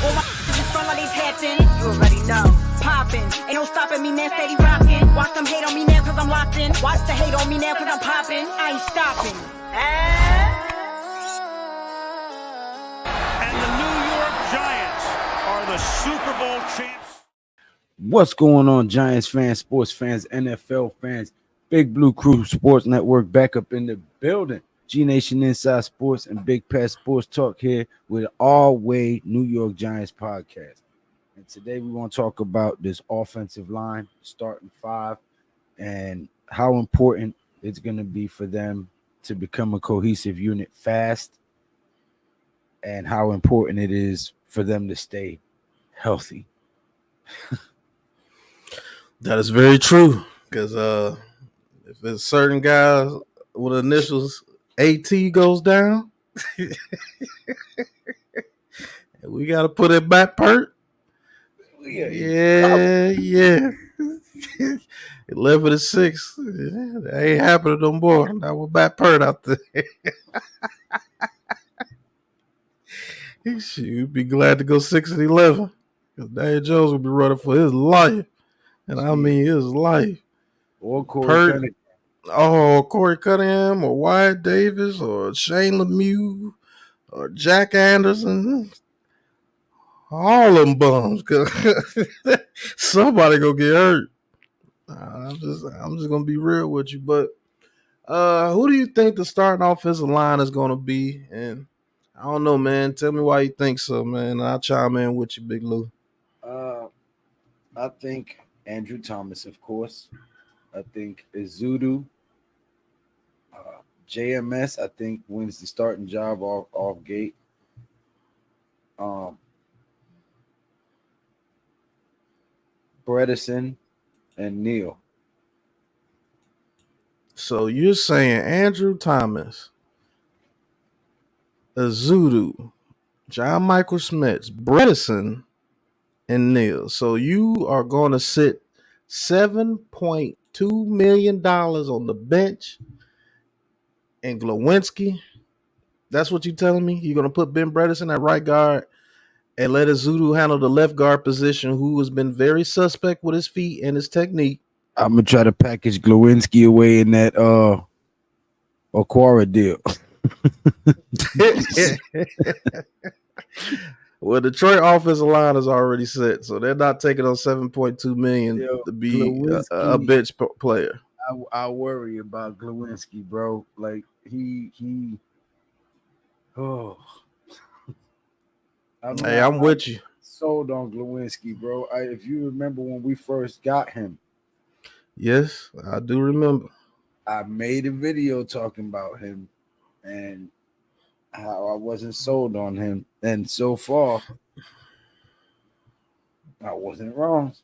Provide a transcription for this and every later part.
All my just front like they tapped in. You already know. Poppin'. Ain't no stopping me, man. Steady rockin'. Watch them hate on me now cause I'm locked in. Watch the hate on me now cause I'm poppin'. I ain't stopping. And the New York Giants are the Super Bowl champs. What's going on, Giants fans, sports fans, NFL fans? Big Blue Crew Sports Network back up in the building. GNATION Inside Sports and Big Pat Sports Talk here with All Way New York Giants podcast. And today we want to talk about this offensive line, starting five, and how important it's going to be for them to become a cohesive unit fast, and how important it is for them to stay healthy. That is very true. Because if there's certain guys with initials AT goes down, we got to put it back pert. Yeah. 11-6. That ain't happening no more. Now we're back pert out there. You'd be glad to go 6-11. Because Daniel Jones will be running for his life. And I mean his life. Or Corey Cunningham. Oh, Corey Cunningham or Wyatt Davis or Shane Lemieux or Jack Anderson. All them bums. Cause somebody gonna get hurt. I'm just gonna be real with you. But who do you think the starting offensive line is gonna be? And I don't know, man. Tell me why you think so, man. I'll chime in with you, Big Lou. I think Andrew Thomas, of course. I think Izudu. JMS, I think, wins the starting job off gate. Bredesen and Neal. So you're saying Andrew Thomas, Izudu, John Michael Schmitz, Bredesen, and Neal. So you are going to sit $7.2 million on the bench and Glowinski. That's what you're telling me? You're going to put Ben Bredesen at right guard and let Izudu handle the left guard position, who has been very suspect with his feet and his technique. I'm going to try to package Glowinski away in that Aquara deal. Well, Detroit offensive line is already set, so they're not taking on $7.2 million to be a bench player. I worry about Glowinski, bro. Like he. Oh, I'm with you. Sold on Glowinski, bro. If you remember when we first got him. Yes, I do remember. I made a video talking about him and how I wasn't sold on him. And so far, I wasn't wrong.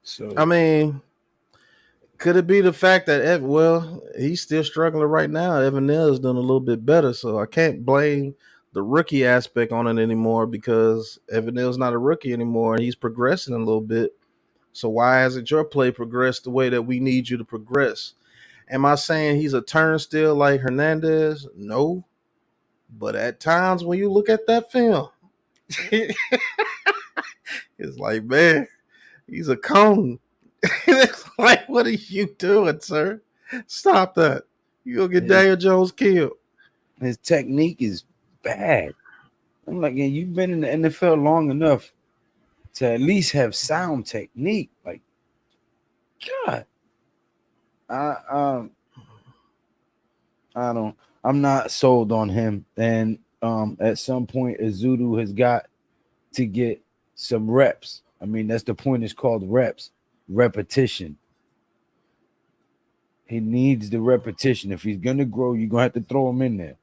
So I mean, could it be the fact that he's still struggling right now? Evan Neal's done a little bit better, so I can't blame the rookie aspect on it anymore because Evan Neal's not a rookie anymore and he's progressing a little bit. So why hasn't your play progressed the way that we need you to progress? Am I saying he's a turnstile like Hernandez? No. But at times when you look at that film, it's like, man, he's a cone. It's like, what are you doing, sir? Stop that. You're going to get Daniel Jones killed. His technique is bad. I'm like, yeah, you've been in the NFL long enough to at least have sound technique. Like, God. I'm not sold on him. And at some point, Izudu has got to get some reps. I mean, that's the point. It's called reps, repetition. He needs the repetition. If he's going to grow, you're going to have to throw him in there.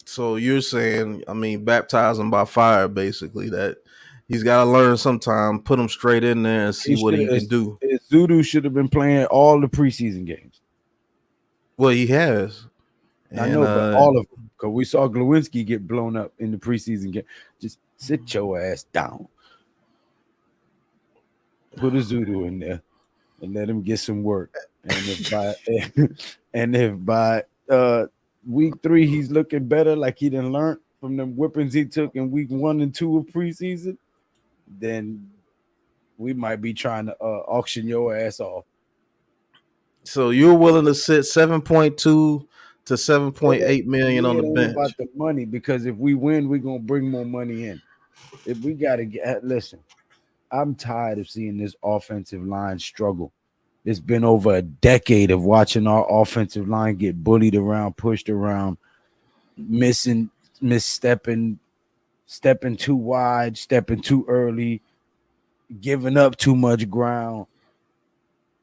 So you're saying, baptize him by fire, basically, that he's got to learn sometime, put him straight in there and see what he can do. Izudu should have been playing all the preseason games. Well, he has. I know, but all of them. Because we saw Glowinski get blown up in the preseason game. Just sit your ass down. Put Izudu in there and let him get some work. And if by week 3 he's looking better, like he didn't learn, from them whippings he took in week 1 and 2 of preseason, then we might be trying to auction your ass off. So you're willing to sit 7.2 to 7.8 million on It the ain't about bench. the money, because if we win, we're gonna bring more money in. If we gotta get listen, I'm tired of seeing this offensive line struggle. It's been over a decade of watching our offensive line get bullied around, pushed around, misstepping, stepping too wide, stepping too early, giving up too much ground,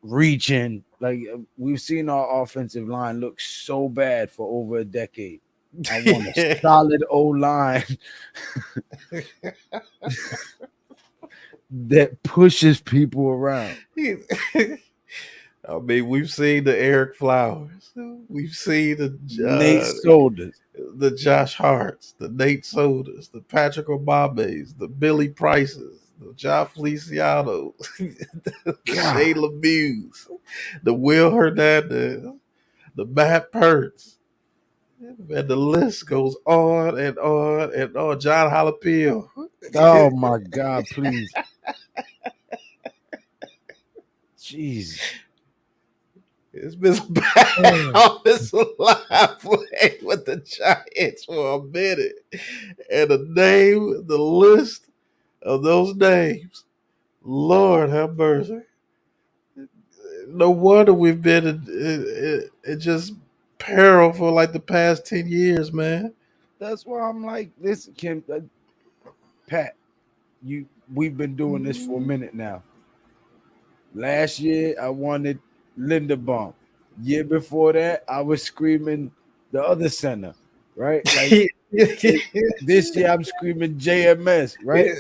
reaching. Like we've seen our offensive line look so bad for over a decade. I want a solid O line that pushes people around. I mean, we've seen the Eric Flowers, we've seen Nate Soldiers. the Josh Harts, the Nate Sodas, the Patrick Obabes, the Billy Prices, the John Feliciano, the Shea Lemieux, the Will Hernandez, the Matt Perts. And the list goes on and on and on. John Jalapeno. Oh my God, please. Jeez. It's been some bad offensive line play with the Giants for a minute. And the list of those names, Lord have mercy. No wonder we've been in just peril for like the past 10 years, man. That's why I'm like, listen, Kim, Pat, we've been doing this for a minute now. Last year, I wanted Linderbaum. Year before that, I was screaming the other center, right? Like this year, I'm screaming JMS, right?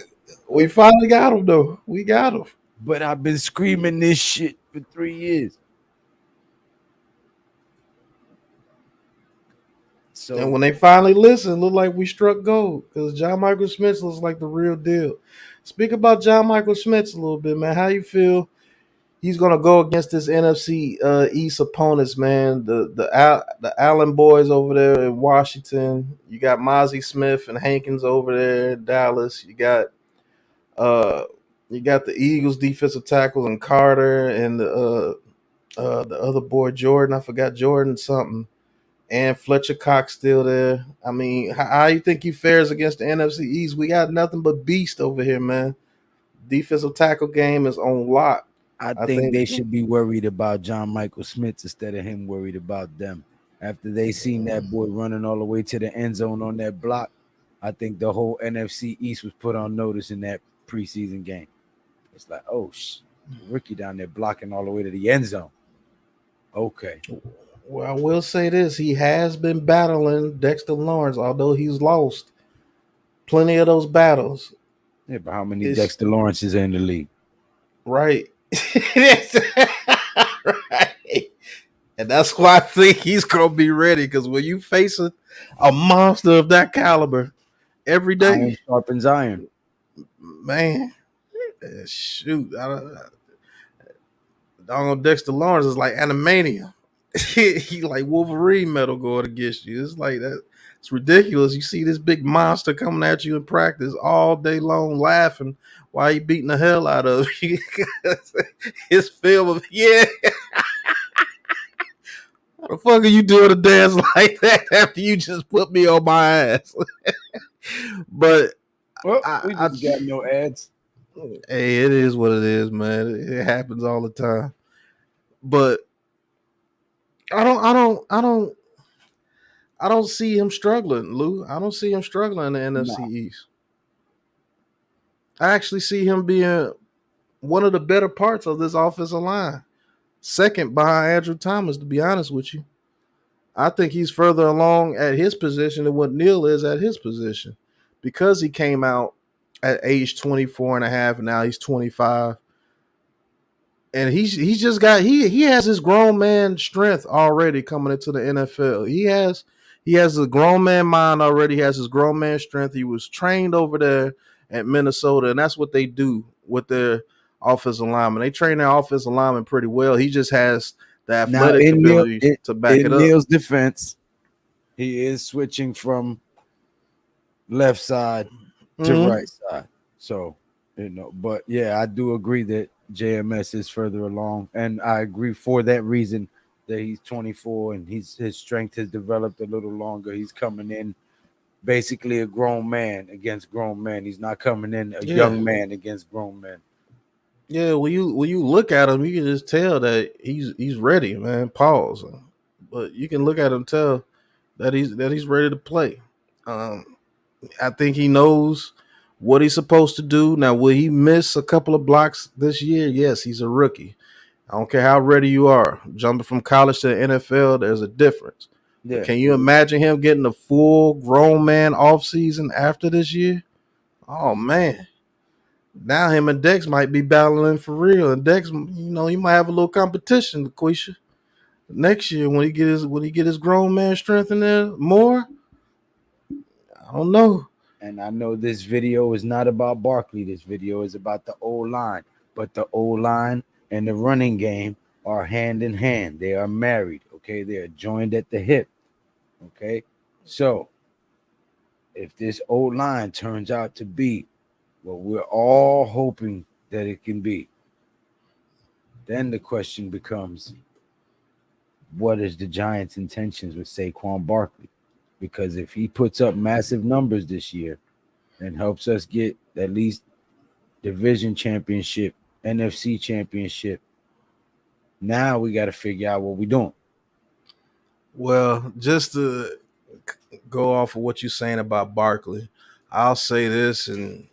We finally got him, though. We got him. But I've been screaming this shit for 3 years. So, and when they finally listened, it looked like we struck gold because John Michael Schmitz looks like the real deal. Speak about John Michael Schmitz a little bit, man. How you feel he's going to go against this NFC East opponents, man? The Allen boys over there in Washington. You got Mozzie Smith and Hankins over there in Dallas. Uh you got the Eagles defensive tackles and Carter and the other boy Jordan. I forgot Jordan something. And Fletcher Cox still there. I mean, how you think he fares against the NFC East? We got nothing but beast over here, man. Defensive tackle game is on lock. I I think think they should be worried about John Michael Smith instead of him worried about them. After they seen that boy running all the way to the end zone on that block, I think the whole NFC East was put on notice in that preseason game. It's like, oh, Ricky down there blocking all the way to the end zone. Okay. Well, I will say this: he has been battling Dexter Lawrence, although he's lost plenty of those battles. Yeah, but how many Dexter Lawrences are in the league? Right. Right. And that's why I think he's gonna be ready. Because when you face a monster of that caliber every day, Iron sharpens iron. Man, shoot, Dexter Lawrence is like Animania. he like Wolverine metal going against you. It's like that. It's ridiculous. You see this big monster coming at you in practice all day long, laughing while he beating the hell out of you. His film of How the fuck are you doing a dance like that after you just put me on my ass? But well, we just got no ads. Hey, it is what it is, man. It happens all the time. But I don't see him struggling, Lou. I don't see him struggling in the NFC East. I actually see him being one of the better parts of this offensive line. Second behind Andrew Thomas, to be honest with you. I think he's further along at his position than what Neil is at his position. Because he came out at age 24 and a half, and now he's 25. And he's just got he has his grown man strength already coming into the NFL. He has a grown man mind already. He has his grown man strength. He was trained over there at Minnesota, and that's what they do with their offensive lineman. They train their offensive lineman pretty well. He just has the athletic ability to back it up. In Neil's defense, he is switching from left side to Mhm. right side. So, but yeah, I do agree that JMS is further along, and I agree for that reason that he's 24 and his strength has developed a little longer. He's coming in basically a grown man against grown men. He's not coming in a Yeah. young man against grown men. Yeah, when you look at him, you can just tell that he's ready, man. Pause. But you can look at him, tell that he's ready to play. Um, I think he knows what he's supposed to do. Now, will he miss a couple of blocks this year? Yes, he's a rookie. I don't care how ready you are. Jumping from college to the NFL, there's a difference. But Yeah, can you imagine him getting a full grown man off season after this year? Oh man. Now him and Dex might be battling for real. And Dex, he might have a little competition, Quisha. Next year when he get his grown man strength in there more, I don't know. and I know this video is not about Barkley. This video is about the O line, but the O line and the running game are hand in hand. They are married. Okay, they are joined at the hip. Okay, so if this O line turns out to be what we're all hoping that it can be, then the question becomes, what is the Giants' intentions with Saquon Barkley? Because if he puts up massive numbers this year and helps us get at least division championship, NFC championship, now we got to figure out what we're doing. Well, just to go off of what you're saying about Barkley, I'll say this, and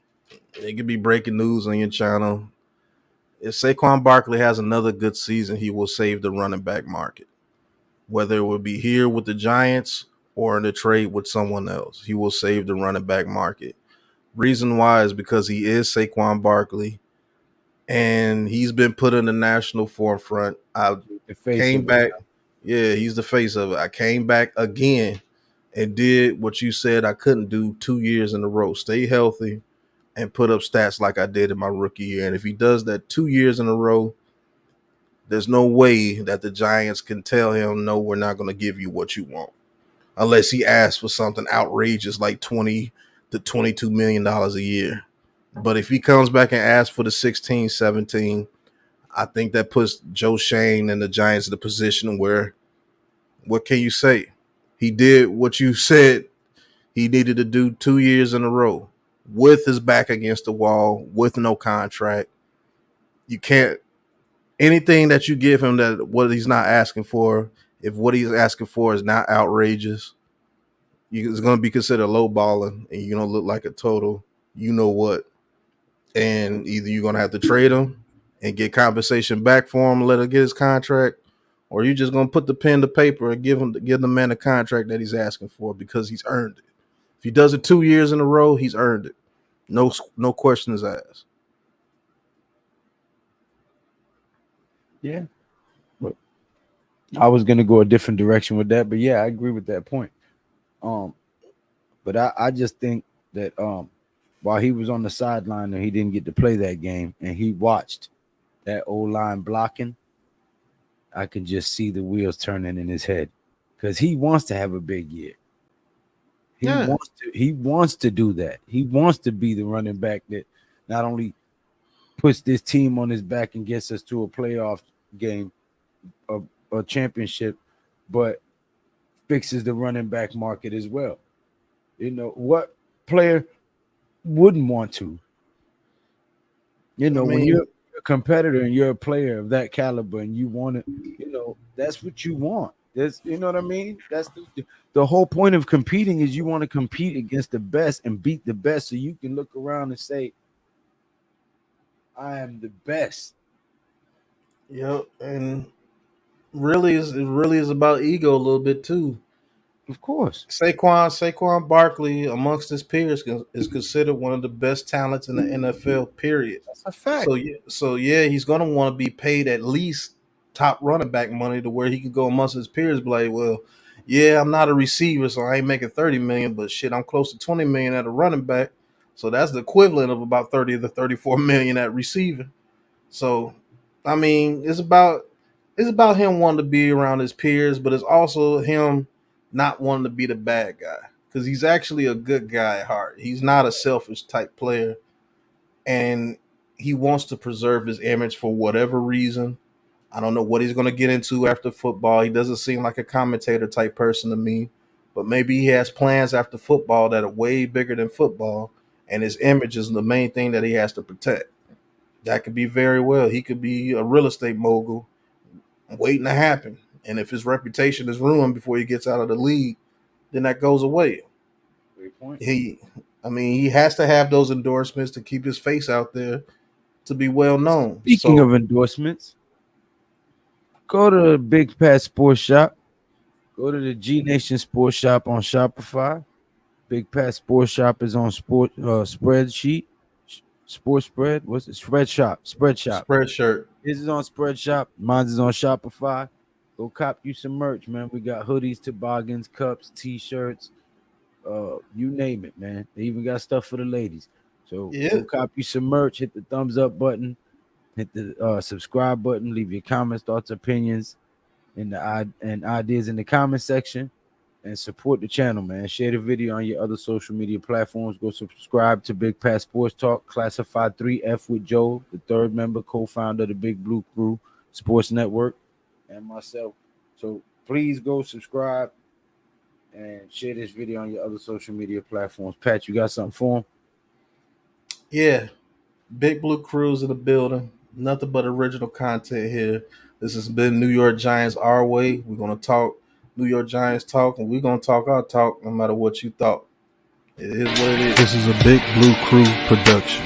it could be breaking news on your channel. If Saquon Barkley has another good season, he will save the running back market. Whether it will be here with the Giants or in the trade with someone else, he will save the running back market. Reason why is because he is Saquon Barkley and he's been put in the national forefront. I The face came of it. back. Yeah, he's the face of it. I came back again and did what you said I couldn't do 2 years in a row. Stay healthy and put up stats like I did in my rookie year. And if he does that 2 years in a row, there's no way that the Giants can tell him, no, we're not going to give you what you want. Unless he asks for something outrageous like $20 to $22 million a year. But if he comes back and asks for the 16, 17, I think that puts Joe Shane and the Giants in a position where, what can you say? He did what you said he needed to do 2 years in a row with his back against the wall, with no contract. You can't, anything that you give him that what he's not asking for, if what he's asking for is not outrageous, it's going to be considered low balling and you're going to look like a total, you know what. And either you're going to have to trade him and get compensation back for him, let him get his contract, or you're just going to put the pen to paper and give the man a contract that he's asking for because he's earned it. If he does it 2 years in a row, he's earned it. No questions asked. Yeah. But I was gonna go a different direction with that, but yeah, I agree with that point. Um, but I just think that while he was on the sideline and he didn't get to play that game and he watched that old line blocking, I can just see the wheels turning in his head because he wants to have a big year. Yeah. He wants to do that. He wants to be the running back that not only puts this team on his back and gets us to a playoff game, a, a championship, but fixes the running back market as well. What player wouldn't want to? I When mean, you're a competitor and you're a player of that caliber and you want to, that's what you want. That's you know what I mean? That's the whole point of competing is you want to compete against the best and beat the best so you can look around and say, I am the best. yep. And it really is about ego a little bit too. Of course. Saquon Barkley amongst his peers is considered one of the best talents in the NFL. Period. That's a fact. So yeah, he's gonna want to be paid at least top running back money to where he can go amongst his peers. Be like, well, yeah, I'm not a receiver, so I ain't making 30 million, but shit, I'm close to 20 million at a running back. So that's the equivalent of about 30 to 34 million at receiving. So, I mean, it's about him wanting to be around his peers, but it's also him not wanting to be the bad guy. because he's actually a good guy at heart. He's not a selfish type player, and he wants to preserve his image for whatever reason. I don't know what he's going to get into after football. He doesn't seem like a commentator type person to me, but maybe he has plans after football that are way bigger than football, and his image is the main thing that he has to protect. That could be very well. He could be a real estate mogul waiting to happen. And if his reputation is ruined before he gets out of the league, then that goes away. Great point. He has to have those endorsements to keep his face out there to be well known. Speaking of endorsements, go to the Big Pat Sports Shop. Go to the G Nation Sports Shop on Shopify. Big Pat Sports Shop is on Spreadsheet. Sports Spread. What's it? Spread Shop. Spreadshirt. His is on Spread Shop. Mine is on Shopify. Go cop you some merch, man. We got hoodies, toboggans, cups, t-shirts, you name it, man. They even got stuff for the ladies. So go cop you some merch. Hit the thumbs up button. Hit the subscribe button. Leave your comments, thoughts, opinions, and ideas in the comment section. And support the channel, man. Share the video on your other social media platforms. Go subscribe to Big Pat Sports Talk, Classified 3F with Joe, the third member, co-founder of the Big Blue Crew Sports Network, and myself. So please go subscribe and share this video on your other social media platforms. Pat, you got something for him? Yeah. Big Blue Crew's in the building. Nothing but original content here. This has been New York Giants our way. We're going to talk New York Giants talk, and we're going to talk our talk no matter what you thought. It is what it is. This is a Big Blue Crew production.